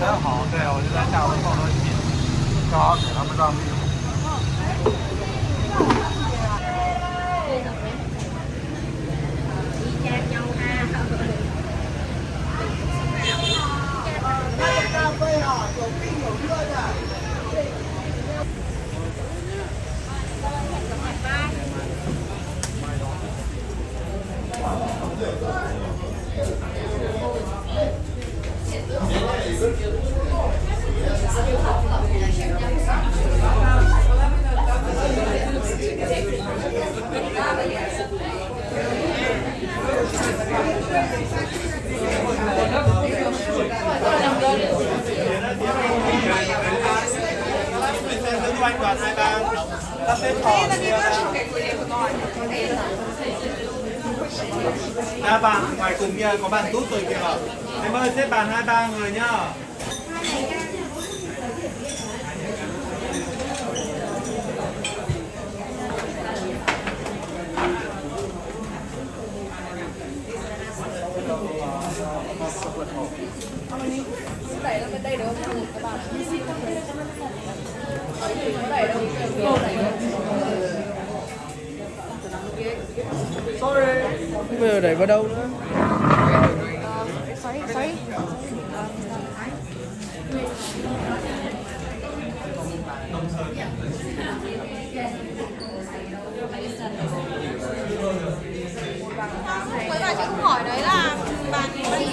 得好，对，我就在下午放东西，正好给他们让利。咖啡啊，有冰有热的。Quanh đoàn hai bang, ta xếp thỏ kia ra bàn ngoài cùng kia có bàn tút rồi kìa. Em ơi xếp bàn 2-3 người nhá. Đẩy nó bên đây được không? Các bạn. Sorry. Bây giờ đẩy vào đâu nữa? Xoáy. Với bà chị không hỏi đấy là bà gì đây?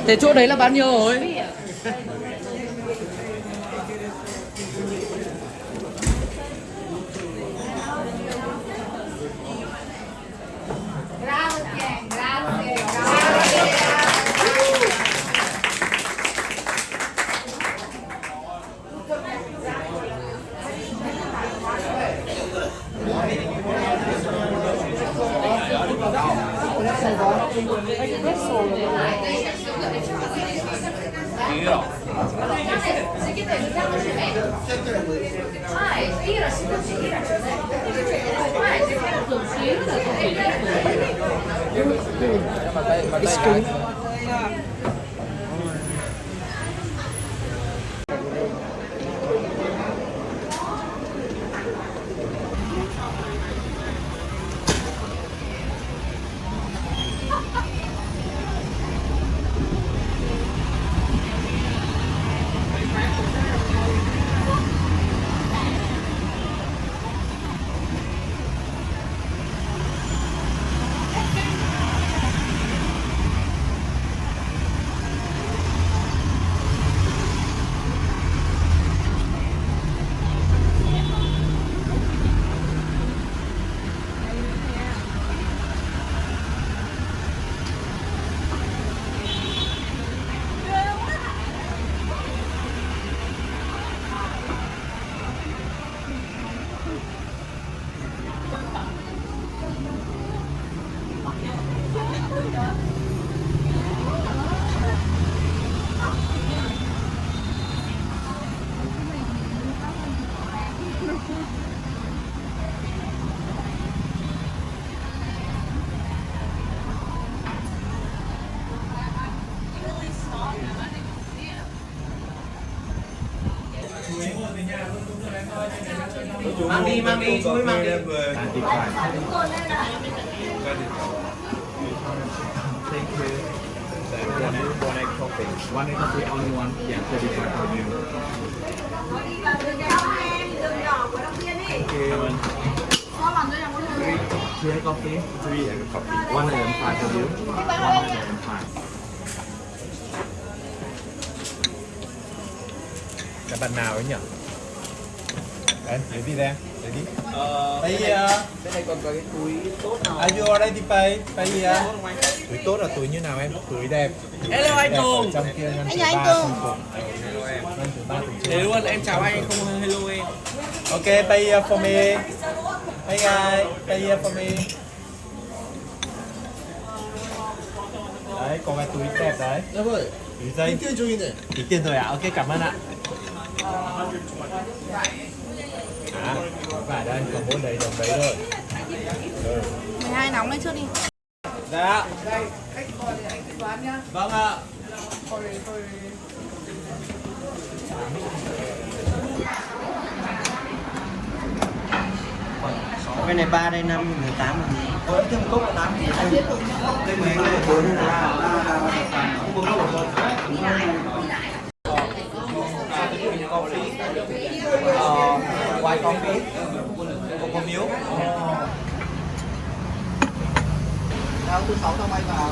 Thế chỗ đấy là bao nhiêu rồi? Mang đi, chú ấy mang đi. Thank you. One egg coffee. One egg coffee, only one. Yeah, 35 for you. Thank you. Three egg coffee. 3 egg coffee. 105 for you. 105. Cái bạn nào ấy nhỉ? Đấy, lấy đi ra, lấy đi. Bên này còn có cái túi tốt nào? Are you already pay? Pay here. Túi tốt là túi như nào em? Túi đẹp. Hello anh Tùng. Trong kia ngăn Anh thứ chào anh 3 Tùng. không ngăn thứ 3 Thế luôn, em chào anh không hello em. Okay, pay here for me. Hey guys, pay here for me. Đấy, có cái túi đẹp đấy. Dạ vâng. Túi dây. Tí tiền rồi ạ? Ok, cảm ơn ạ. Vải đây, còn mỗi đấy, đồng đấy thôi. 12 nóng lên trước đi. Dạ. Đây, anh gọi thì anh tính toán nhá. Vâng ạ. Thôi. Cái này 3 đây 5 18 rồi. Thêm một cốc là 8 thì anh đây mấy cái 4 là không có cốc rồi. Coffee. White coffee. Có miếu. Tao thứ 6 tao bay vào.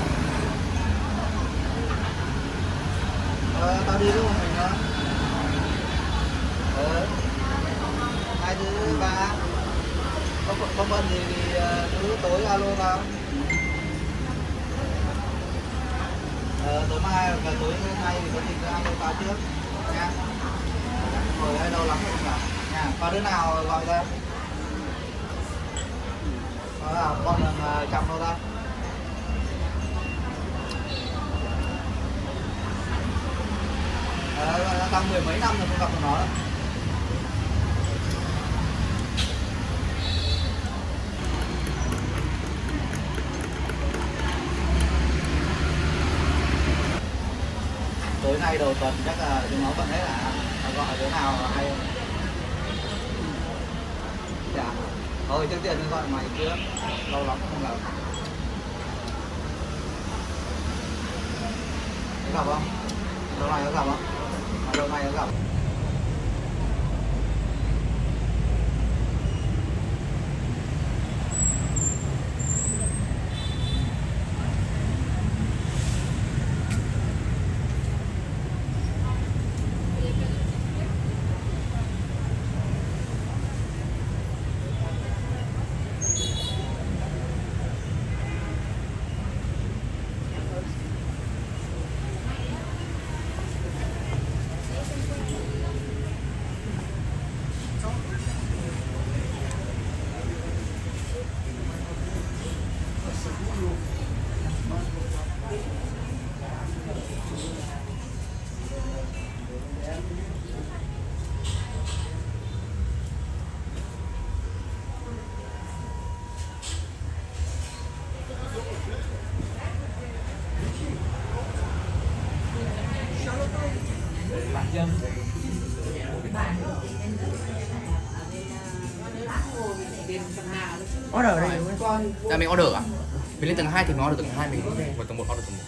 Tao đi với một mình đó. 2 thứ 3. Có bận gì thì thứ tối alo tao. Tối mai và tối nay thì có gì cứ alo tao trước nha. Ngồi đây đâu lắm rồi cả nha. Có đứa nào gọi ra? Con là chăm đâu ta? Tao 10 mấy năm rồi không gặp được nó đâu. Tối nay đầu tuần chắc là chúng nó bận hết à? Gọi đứa nào hay không? Dạ. Thôi trước tiên gọi mày trước. Lâu lắm không gặp. Có gặp không? Lâu nay có gặp không? Lâu nay có gặp. Order ở đây đúng không? Là mình order à? Mình lên tầng 2 thì nó order tầng 2, mình vào tầng 1 order tầng 1.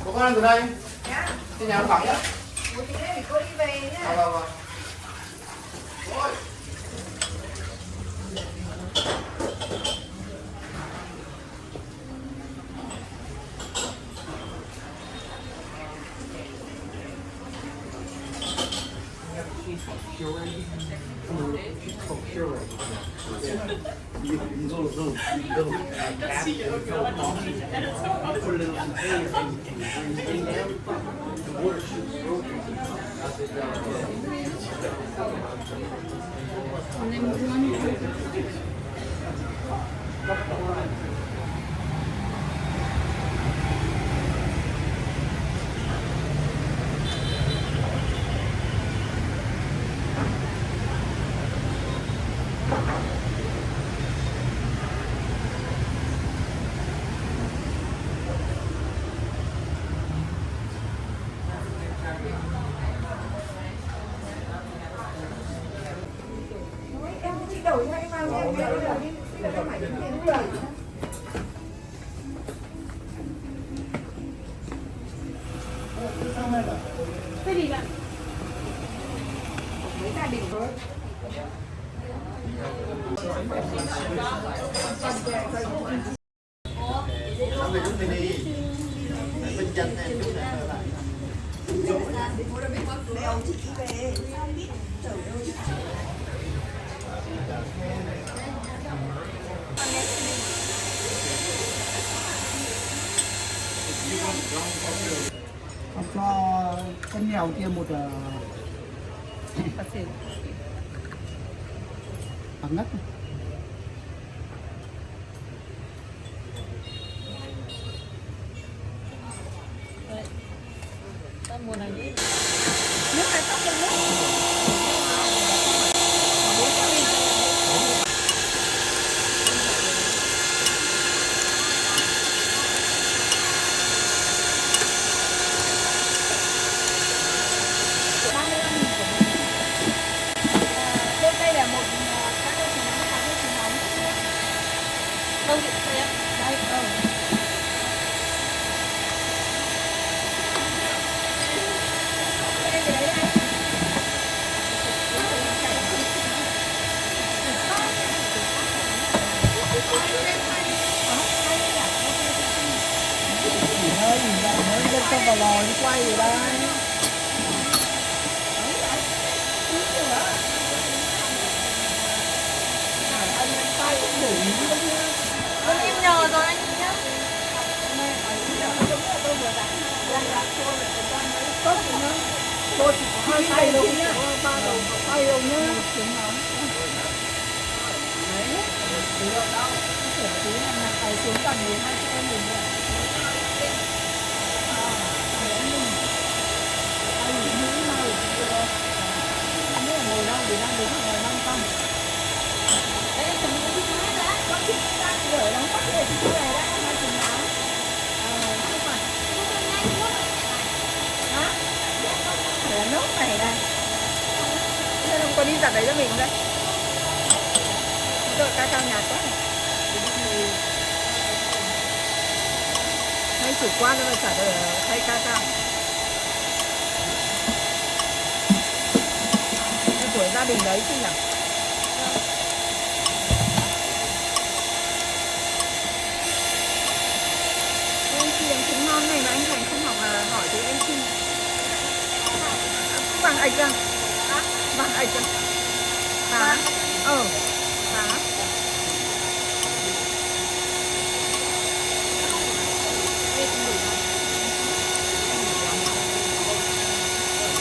Bố con ăn từ đây. nhá. Trên nhà nó vắng nhá. Bố tí nữa thì cô đi về nhá. Vâng. Ôi. Em chị đổi cho em vào nha, em đổi đi. Bây giờ em phải tính tiền đổi. Cái gì bạn? Mấy gia đình thôi. Đèo chị về. Trời ơi. cho con mèo kia một hạt ngất. Nước hai tóc lên nước. Đây là một các cái trứng nóng. Đâu chị thấy ạ? Đây, Bên trong vào lò đi quay rồi đây. Anh tay cũng đủ lắm nhá. Vâng, em nhờ rồi anh nhá. Tôi vừa đặt tôi là cái con mới tốt rồi nhá. Tôi chỉ có 2 tay đâu nhá. 3 đầu có tay đâu nhá. Trứng nóng. Đấy. Được đâu. Sửa tí này là tay xuống toàn người hai chị em mình rồi. Ngồi đâu để đang đứng ngồi năm con. Đấy em chuẩn bị cái gì hết đã. Con chim ra thì ở đóng bắt để chị này đã em hai chừng áo. Không phải. Hả? Phải là nốt này đây. Nên không có đi giặt đấy cho mình đây. Rồi ca cao nhạt quá này. Hay chủ quan nhưng mà chả được thay ca cao. Của gia đình đấy chứ nhỉ? Em chi đánh trứng ngon này mà anh Thành không học là hỏi thì em chi. Vàng ạch ra. Vàng ạch ra. Hả? Hả?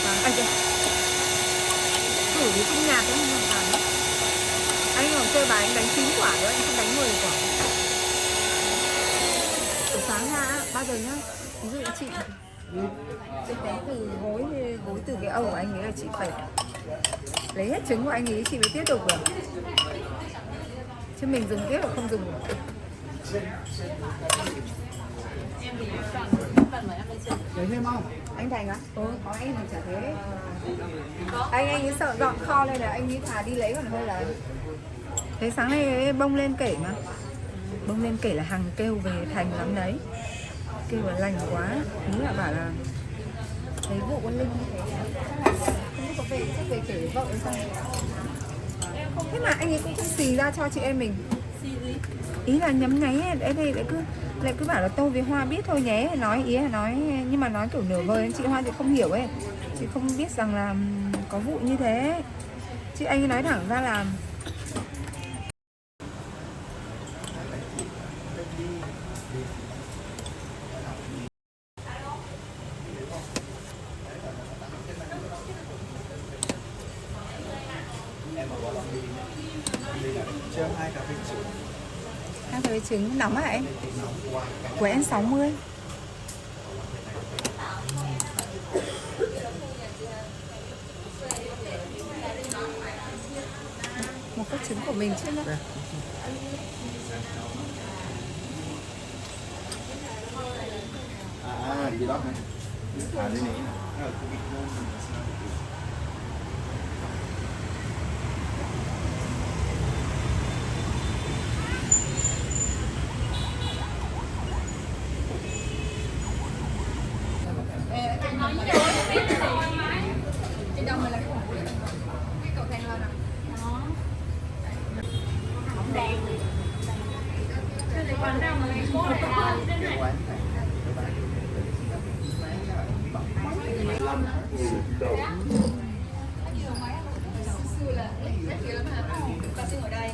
Vàng ạch ra. Thử đi không nhạt đấy, không phải. Anh còn chơi bài anh đánh 9 quả rồi, anh không đánh 10 quả. Buổi sáng ra, bao giờ nhá, ví dụ chị đánh từ gối từ cái âu của anh ấy là chị phải lấy hết trứng của anh ấy chị mới tiếp tục được. Chứ mình dùng tiếp là không dùng được. Lấy thêm không? Anh Thành á? Có anh thì chả thế. Anh ấy sợ dọn kho lên là anh ấy thà đi lấy còn hơn là. Thế sáng nay bông lên kể mà. Bông lên kể là Hằng kêu về Thành lắm đấy. Kêu là lành quá. Ý là bảo là thấy vụ con Linh như thế. Không có về, chắc về kể với vợ sao. Thế mà anh ấy cũng xì ra cho chị em mình. Ý là nhấm nháy đấy lại cứ bảo là tôi với Hoa biết thôi nhé, ý là nói nhưng mà nói kiểu nửa vời, chị Hoa thì không hiểu ấy, chị không biết rằng là có vụ như thế, chứ anh ấy nói thẳng ra là hai cái trứng nóng hả em? Của em 60. Một cốc trứng của mình chứ nữa. Đi đó này. Đi này. Trên đâu mà là cái cầu thang lên à? Bóng đèn. Cái này quán nào mà lấy bố này à? Xưa là rất nhiều lắm hả? Ta sinh ở đây.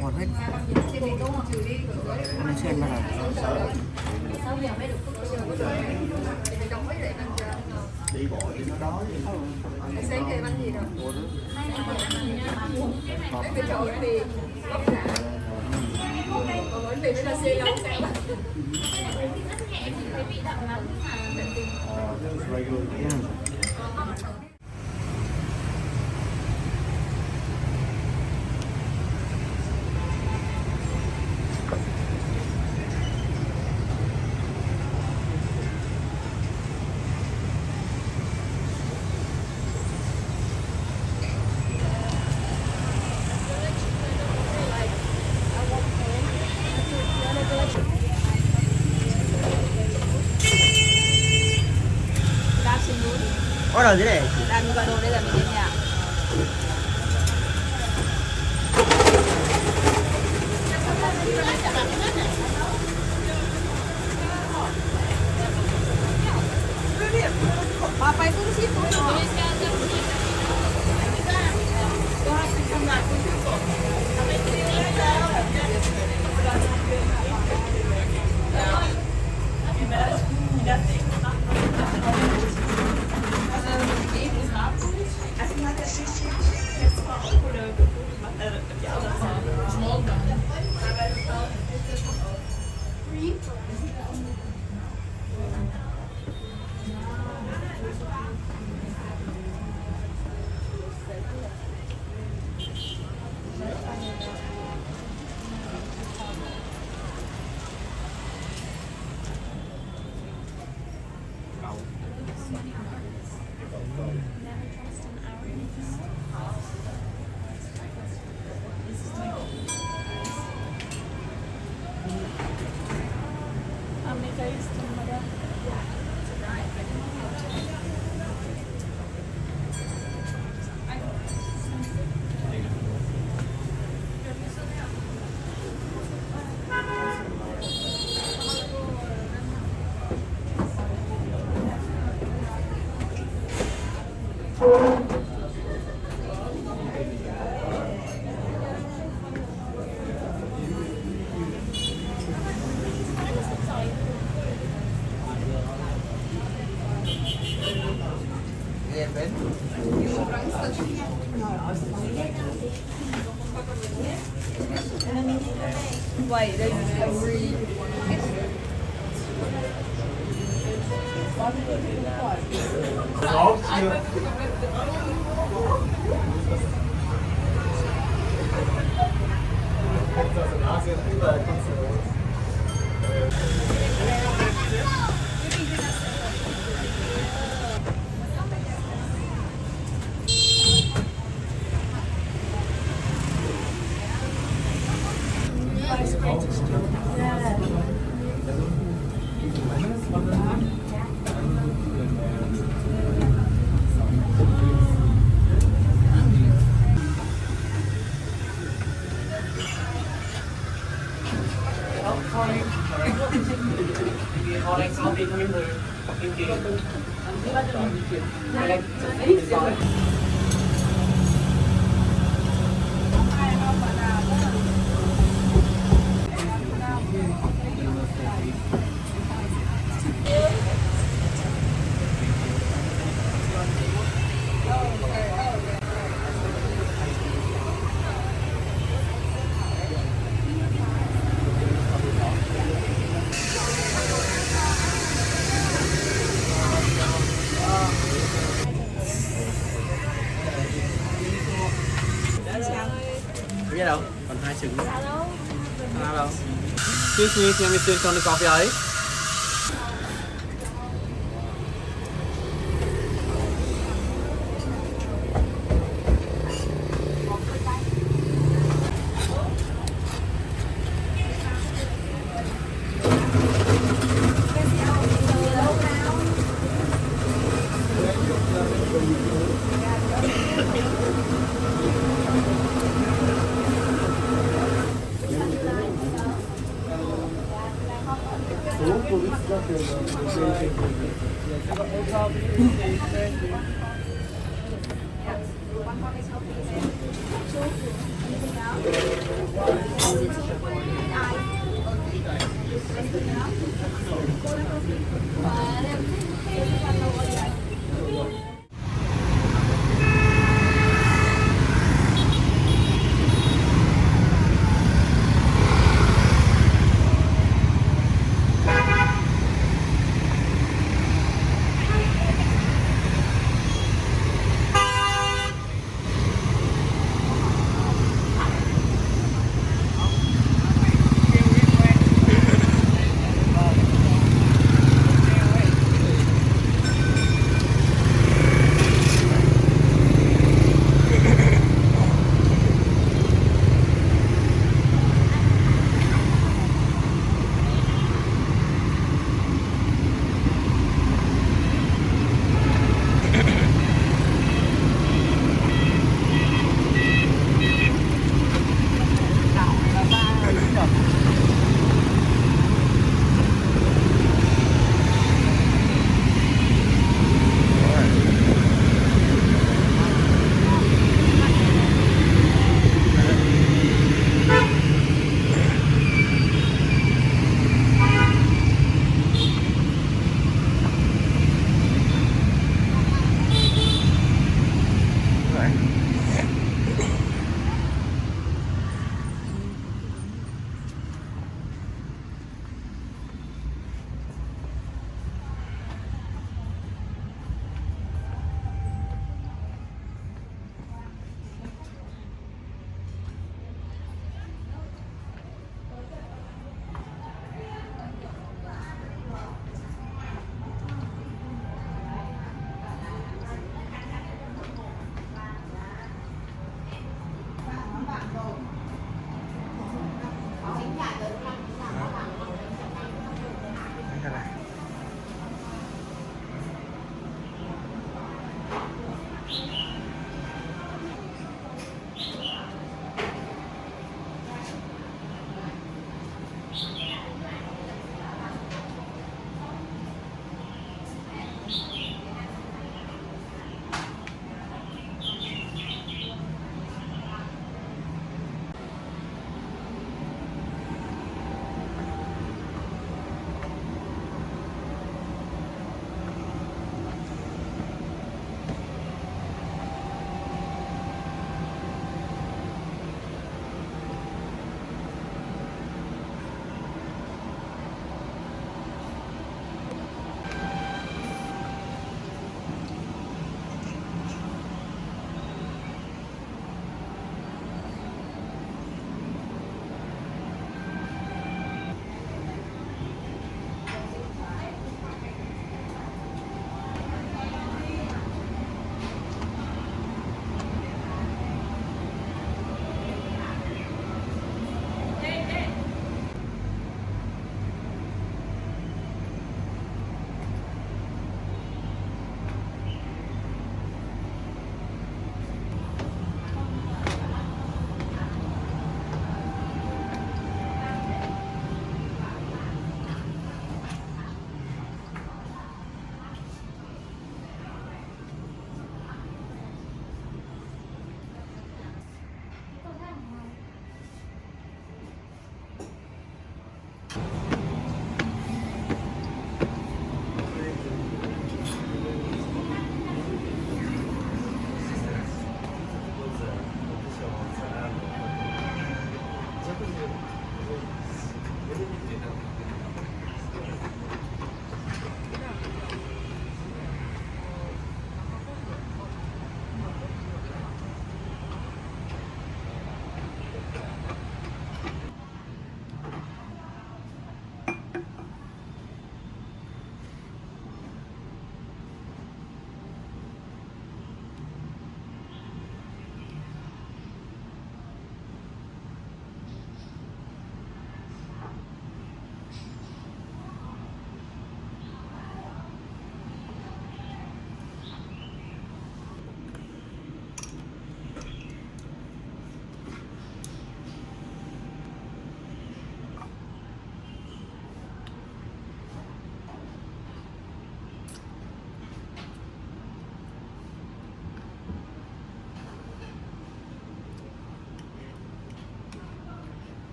Ngon hết. Anh xem bao giờ. Đi bộ thì nó đói. Xem cái bánh gì rồi? Cái chỗ thì bánh mì với là xì lông sao? Order thế này. Đang gọi đồ đây là mình đến nhà. Papai itu di situ. Wait, đây là Excuse me, cho em xin con đi coffee ấy.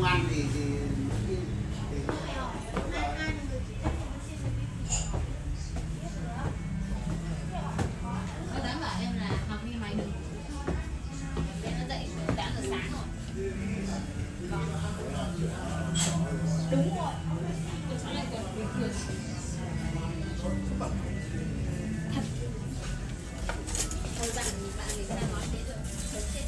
không ăn thì Nó dám bảo em là học như mày được. Để nó dậy 8 giờ sáng rồi. Đúng rồi. Tôi sáng nay còn bình thường. Thật. Thôi bạn mình đang nói thế rồi. Thật chết.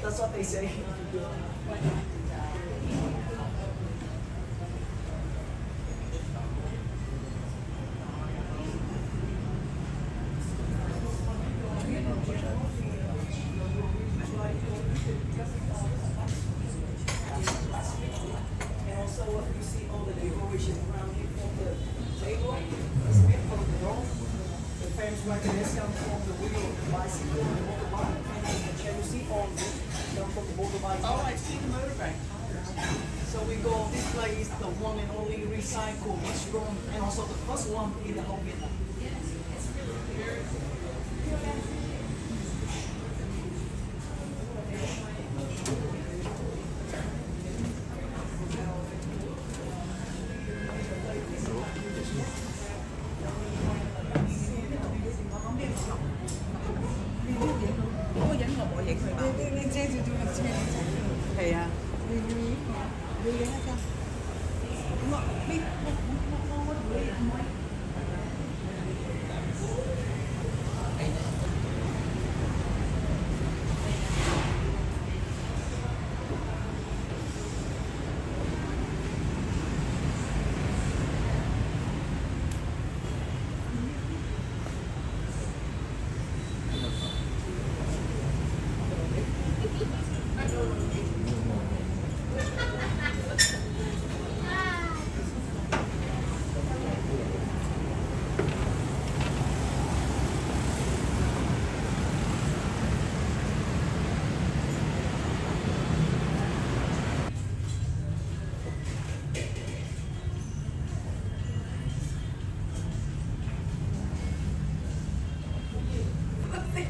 That's what they say. And also, you see all the decoration around here on the table. It's made from the roll. The famous mechanism from the wheel of the bicycle and the motorbike. And you see all this come from the motorbike. Oh, I see the motorbike. So we go, this place, the one and only recycled mushroom, and also the first one in the whole Vietnam.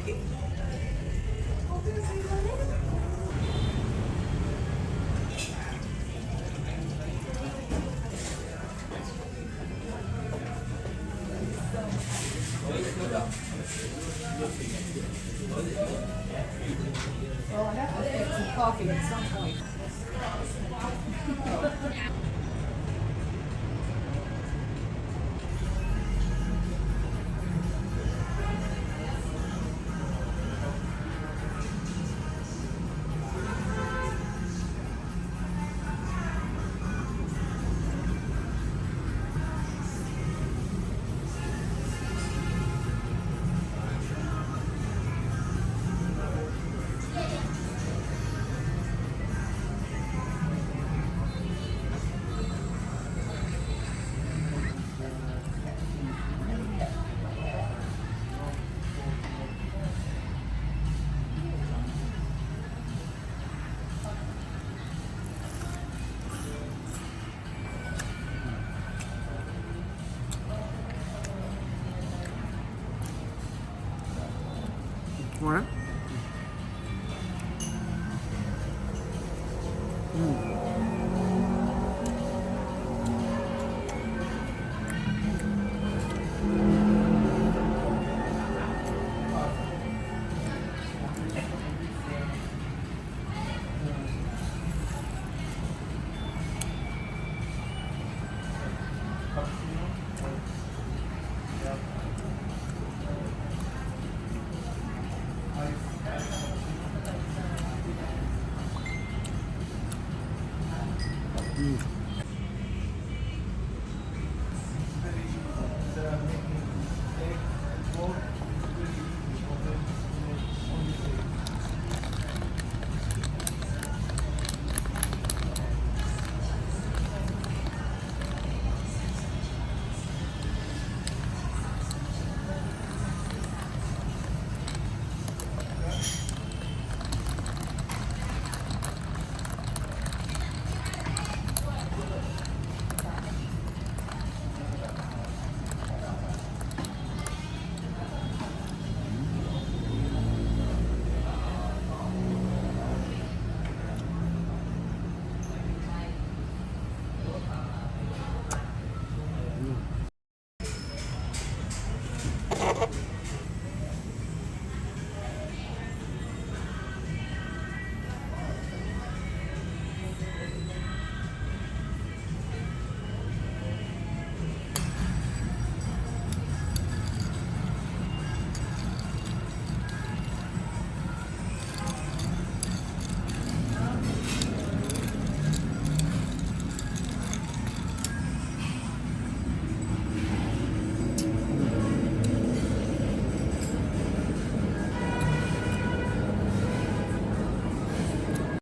Thì Well, I have to get some coffee at some point. Ngon lắm.